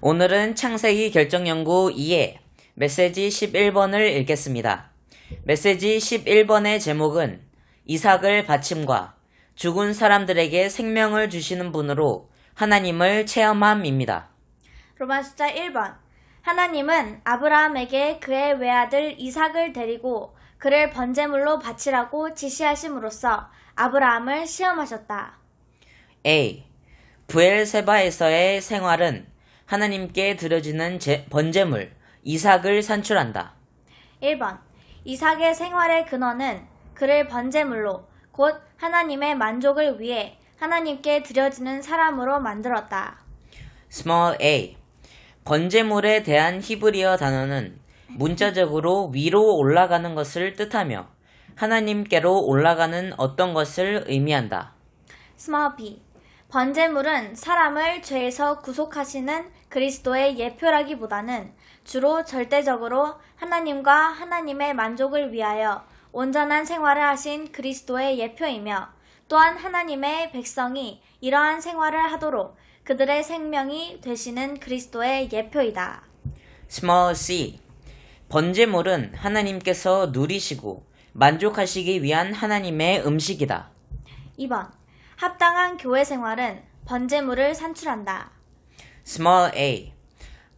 오늘은 창세기 결정연구 2의 메시지 11번을 읽겠습니다. 메시지 11번의 제목은 이삭을 바침과 죽은 사람들에게 생명을 주시는 분으로 하나님을 체험함입니다. 로마 숫자 1번. 하나님은 아브라함에게 그의 외아들 이삭을 데리고 그를 번제물로 바치라고 지시하심으로써 아브라함을 시험하셨다. A. 브엘세바에서의 생활은 하나님께 드려지는 번제물 이삭을 산출한다. 1번. 이삭의 생활의 근원은 그를 번제물로 곧 하나님의 만족을 위해 하나님께 드려지는 사람으로 만들었다. Small a. 번제물에 대한 히브리어 단어는 문자적으로 위로 올라가는 것을 뜻하며 하나님께로 올라가는 어떤 것을 의미한다. Small b. 번제물은 사람을 죄에서 구속하시는 그리스도의 예표라기보다는 주로 절대적으로 하나님과 하나님의 만족을 위하여 온전한 생활을 하신 그리스도의 예표이며 또한 하나님의 백성이 이러한 생활을 하도록 그들의 생명이 되시는 그리스도의 예표이다. Small c. 번제물은 하나님께서 누리시고 만족하시기 위한 하나님의 음식이다. 2번. 합당한 교회 생활은 번제물을 산출한다. Small a.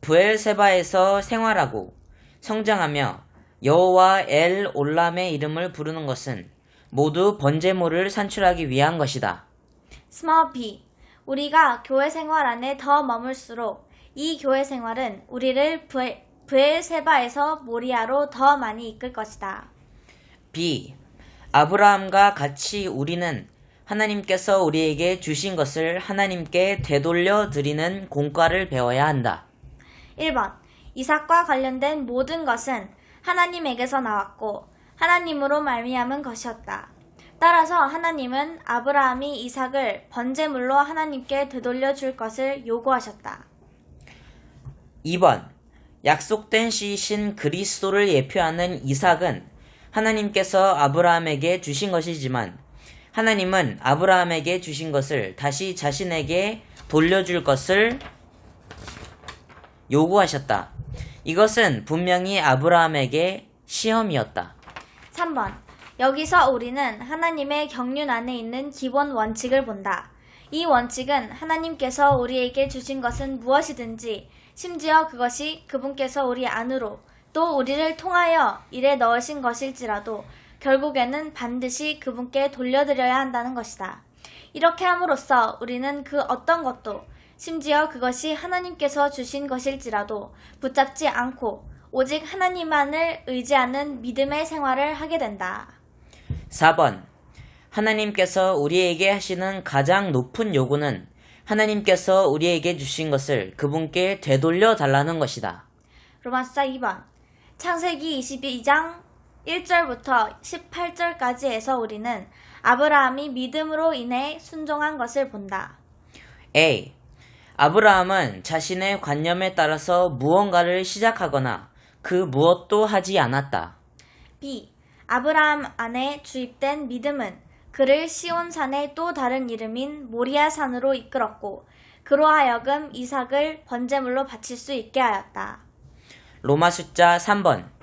브엘세바에서 생활하고 성장하며 여호와 엘 올람의 이름을 부르는 것은 모두 번제물을 산출하기 위한 것이다. Small b. 우리가 교회 생활 안에 더 머물수록 이 교회 생활은 우리를 브엘세바에서 모리아로 더 많이 이끌 것이다. B. 아브라함과 같이 우리는 하나님께서 우리에게 주신 것을 하나님께 되돌려 드리는 공과를 배워야 한다. 1번. 이삭과 관련된 모든 것은 하나님에게서 나왔고 하나님으로 말미암은 것이었다. 따라서 하나님은 아브라함이 이삭을 번제물로 하나님께 되돌려 줄 것을 요구하셨다. 2번. 약속된 씨이신 그리스도를 예표하는 이삭은 하나님께서 아브라함에게 주신 것이지만 하나님은 아브라함에게 주신 것을 다시 자신에게 돌려줄 것을 요구하셨다. 이것은 분명히 아브라함에게 시험이었다. 3번. 여기서 우리는 하나님의 경륜 안에 있는 기본 원칙을 본다. 이 원칙은 하나님께서 우리에게 주신 것은 무엇이든지 심지어 그것이 그분께서 우리 안으로 또 우리를 통하여 일에 넣으신 것일지라도 결국에는 반드시 그분께 돌려드려야 한다는 것이다. 이렇게 함으로써 우리는 그 어떤 것도 심지어 그것이 하나님께서 주신 것일지라도 붙잡지 않고 오직 하나님만을 의지하는 믿음의 생활을 하게 된다. 4번. 하나님께서 우리에게 하시는 가장 높은 요구는 하나님께서 우리에게 주신 것을 그분께 되돌려 달라는 것이다. 로마서 2번. 창세기 22장 1절부터 18절까지 해서 우리는 아브라함이 믿음으로 인해 순종한 것을 본다. A. 아브라함은 자신의 관념에 따라서 무언가를 시작하거나 그 무엇도 하지 않았다. B. 아브라함 안에 주입된 믿음은 그를 시온산의 또 다른 이름인 모리아산으로 이끌었고 그로 하여금 이삭을 번제물로 바칠 수 있게 하였다. 로마 숫자 3번.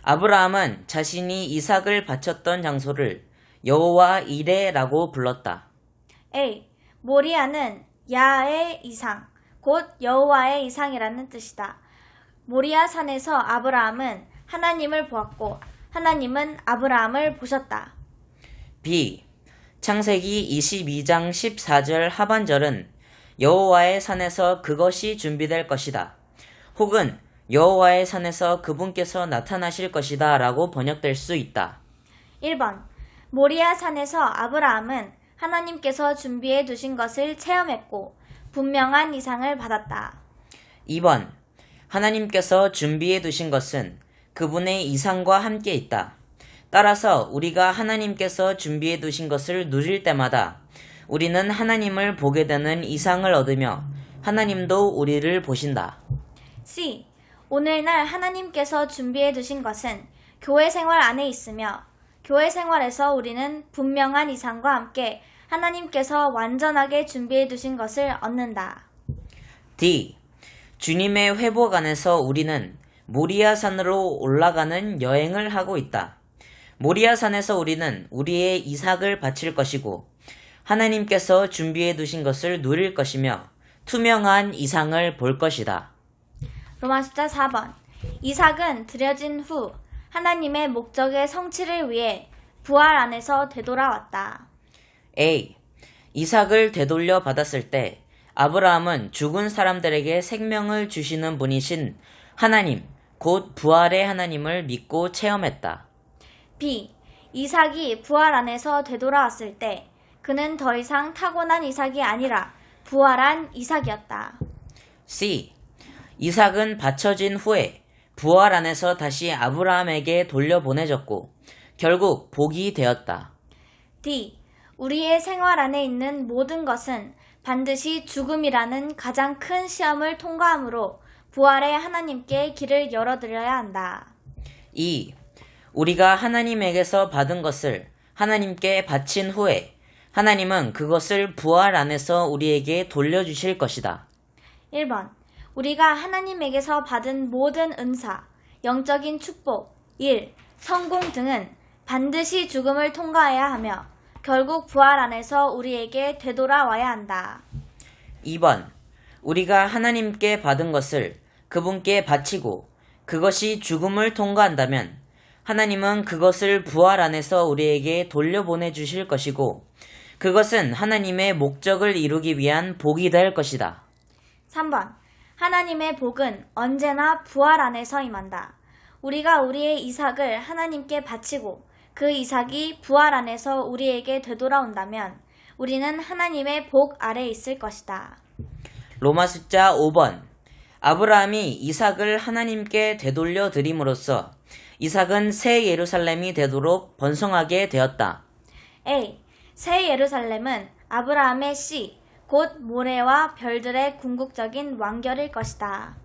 아브라함은 자신이 이삭을 바쳤던 장소를 여호와 이레라고 불렀다. A. 모리아는 야의 이상, 곧 여호와의 이상이라는 뜻이다. 모리아 산에서 아브라함은 하나님을 보았고 하나님은 아브라함을 보셨다. B. 창세기 22장 14절 하반절은 여호와의 산에서 그것이 준비될 것이다. 혹은 여호와의 산에서 그분께서 나타나실 것이다 라고 번역될 수 있다. 1번. 모리아 산에서 아브라함은 하나님께서 준비해 두신 것을 체험했고 분명한 이상을 받았다. 2번. 하나님께서 준비해 두신 것은 그분의 이상과 함께 있다. 따라서 우리가 하나님께서 준비해 두신 것을 누릴 때마다 우리는 하나님을 보게 되는 이상을 얻으며 하나님도 우리를 보신다. C. 오늘날 하나님께서 준비해 두신 것은 교회 생활 안에 있으며 교회 생활에서 우리는 분명한 이상과 함께 하나님께서 완전하게 준비해 두신 것을 얻는다. D. 주님의 회복 안에서 우리는 모리아산으로 올라가는 여행을 하고 있다. 모리아산에서 우리는 우리의 이삭을 바칠 것이고 하나님께서 준비해 두신 것을 누릴 것이며 투명한 이상을 볼 것이다. 로마숫자 4번. 이삭은 드려진 후 하나님의 목적의 성취를 위해 부활 안에서 되돌아왔다. A. 이삭을 되돌려 받았을 때 아브라함은 죽은 사람들에게 생명을 주시는 분이신 하나님, 곧 부활의 하나님을 믿고 체험했다. B. 이삭이 부활 안에서 되돌아왔을 때 그는 더 이상 타고난 이삭이 아니라 부활한 이삭이었다. C. 이삭은 바쳐진 후에 부활 안에서 다시 아브라함에게 돌려보내졌고 결국 복이 되었다. D. 우리의 생활 안에 있는 모든 것은 반드시 죽음이라는 가장 큰 시험을 통과함으로 부활의 하나님께 길을 열어드려야 한다. E. 우리가 하나님에게서 받은 것을 하나님께 바친 후에 하나님은 그것을 부활 안에서 우리에게 돌려주실 것이다. 1번. 우리가 하나님에게서 받은 모든 은사, 영적인 축복, 일, 성공 등은 반드시 죽음을 통과해야 하며 결국 부활 안에서 우리에게 되돌아와야 한다. 2번. 우리가 하나님께 받은 것을 그분께 바치고 그것이 죽음을 통과한다면 하나님은 그것을 부활 안에서 우리에게 돌려보내 주실 것이고 그것은 하나님의 목적을 이루기 위한 복이 될 것이다. 3번. 하나님의 복은 언제나 부활 안에서 임한다. 우리가 우리의 이삭을 하나님께 바치고 그 이삭이 부활 안에서 우리에게 되돌아온다면 우리는 하나님의 복 아래 있을 것이다. 로마 숫자 5번. 아브라함이 이삭을 하나님께 되돌려 드림으로써 이삭은 새 예루살렘이 되도록 번성하게 되었다. A. 새 예루살렘은 아브라함의 씨, 곧 모래와 별들의 궁극적인 완결일 것이다.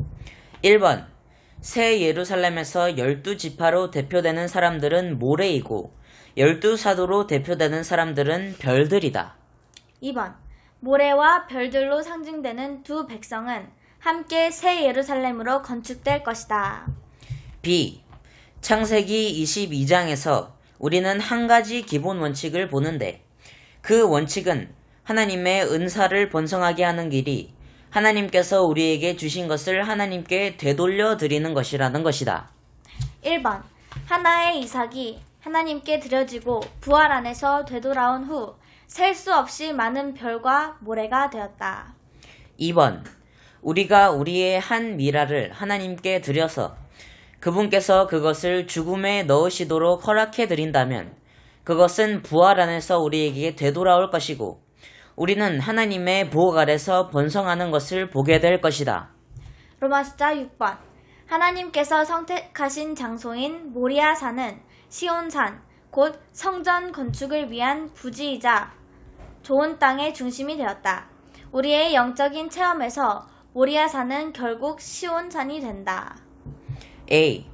1번. 새 예루살렘에서 12지파로 대표되는 사람들은 모래이고 12사도로 대표되는 사람들은 별들이다. 2번. 모래와 별들로 상징되는 두 백성은 함께 새 예루살렘으로 건축될 것이다. B. 창세기 22장에서 우리는 한 가지 기본 원칙을 보는데 그 원칙은 하나님의 은사를 번성하게 하는 길이 하나님께서 우리에게 주신 것을 하나님께 되돌려 드리는 것이라는 것이다. 1번. 하나의 이삭이 하나님께 드려지고 부활 안에서 되돌아온 후 셀 수 없이 많은 별과 모래가 되었다. 2번. 우리가 우리의 한 미라를 하나님께 드려서 그분께서 그것을 죽음에 넣으시도록 허락해 드린다면 그것은 부활 안에서 우리에게 되돌아올 것이고 우리는 하나님의 보호 아래서 번성하는 것을 보게 될 것이다. 로마숫자 6번. 하나님께서 선택하신 장소인 모리아산은 시온산, 곧 성전 건축을 위한 부지이자 좋은 땅의 중심이 되었다. 우리의 영적인 체험에서 모리아산은 결국 시온산이 된다. A.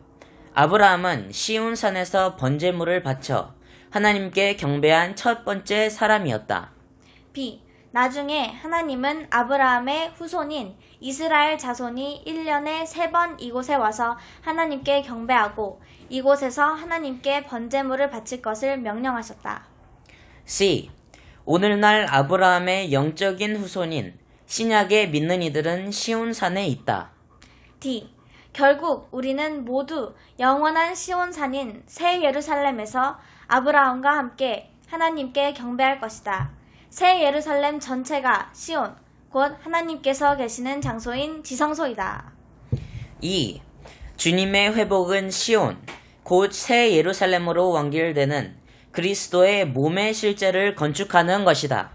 아브라함은 시온산에서 번제물을 바쳐 하나님께 경배한 첫 번째 사람이었다. B. 나중에 하나님은 아브라함의 후손인 이스라엘 자손이 1년에 3번 이곳에 와서 하나님께 경배하고 이곳에서 하나님께 번제물을 바칠 것을 명령하셨다. C. 오늘날 아브라함의 영적인 후손인 신약에 믿는 이들은 시온산에 있다. D. 결국 우리는 모두 영원한 시온산인 새 예루살렘에서 아브라함과 함께 하나님께 경배할 것이다. 새 예루살렘 전체가 시온, 곧 하나님께서 계시는 장소인 지성소이다. 2. 주님의 회복은 시온, 곧 새 예루살렘으로 완결되는 그리스도의 몸의 실제를 건축하는 것이다.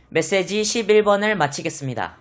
메시지 11번을 마치겠습니다.